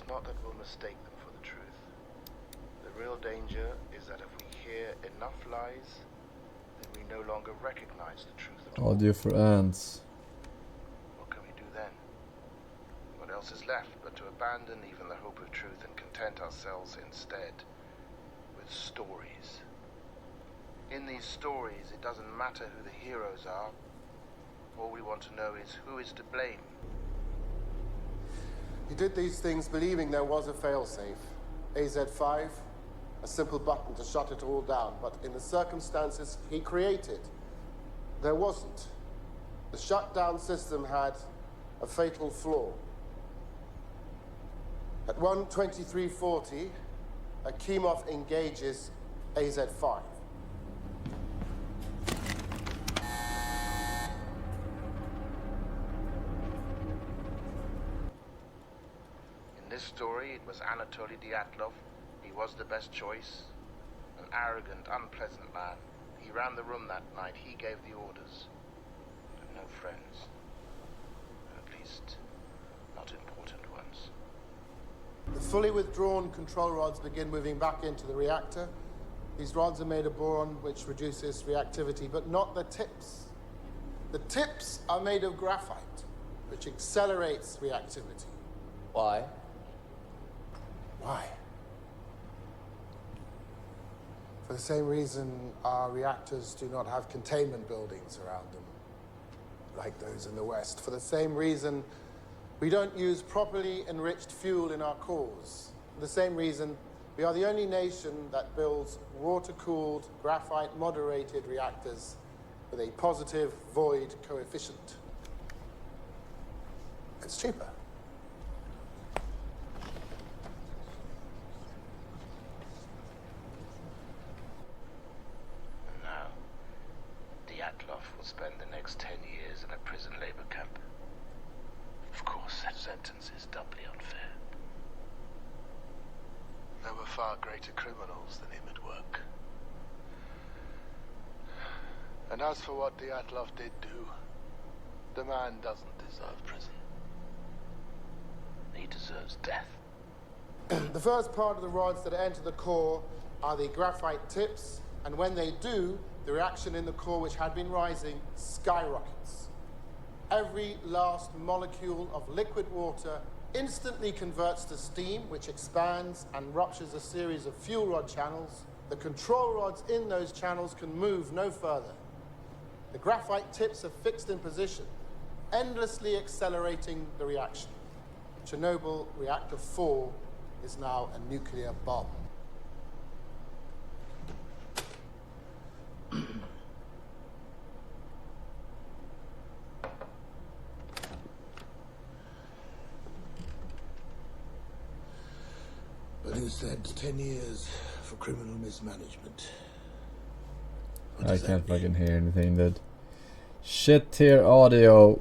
not that we'll mistake them for the truth. The real danger is that if we hear enough lies, then we no longer recognize the truth at all. Audio for ants. What can we do then? What else is left but to abandon even the hope of truth and content ourselves instead with stories? In these stories, it doesn't matter who the heroes are. All we want to know is who is to blame. He did these things believing there was a failsafe. AZ5, a simple button to shut it all down. But in the circumstances he created, there wasn't. The shutdown system had a fatal flaw. At 1:23:40, Akimov engages AZ5. In this story, it was Anatoly Dyatlov. He was the best choice. An arrogant, unpleasant man. He ran the room that night. He gave the orders. But no friends. At least, not important ones. The fully withdrawn control rods begin moving back into the reactor. These rods are made of boron, which reduces reactivity, but not the tips. The tips are made of graphite, which accelerates reactivity. Why? Why? For the same reason our reactors do not have containment buildings around them, like those in the West. For the same reason we don't use properly enriched fuel in our cores. For the same reason we are the only nation that builds water-cooled, graphite-moderated reactors with a positive void coefficient. It's cheaper. And now, Dyatlov will spend the next 10 years in a prison labor camp. Of course, that sentence is doubly unfair. There were far greater criminals than him at work. And as for what Dyatlov did do, the man doesn't deserve prison. He deserves death. The first part of the rods that enter the core are the graphite tips, and when they do, the reaction in the core, which had been rising, skyrockets. Every last molecule of liquid water instantly converts to steam, which expands and ruptures a series of fuel rod channels. The control rods in those channels can move no further. The graphite tips are fixed in position, endlessly accelerating the reaction. Chernobyl Reactor 4 is now a nuclear bomb. But instead, 10 years for criminal mismanagement. I can't fucking hear anything, dude. Shit tier audio.